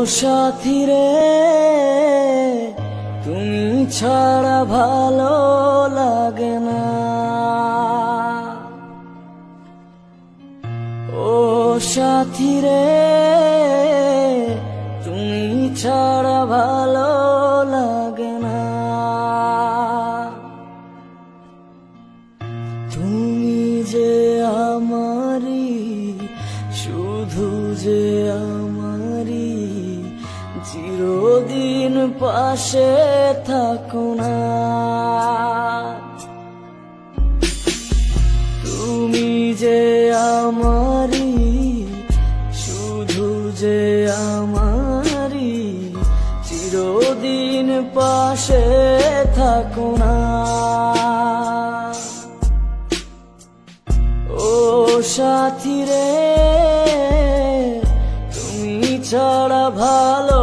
সাথী রে, তুমি ছাড়া ভালো লাগে না। ও সাথী রে, তুমি ছাড়া ভালো লাগে না। তুমি যে আমারি, শুধু যে আমারি, চিরদিন পাশে থাকো না। তুমি যে আমারি, শুধু যে আমারি, চিরদিন পাশে থাকো না। ও সাথী রে, তুমি ছাড়া ভালো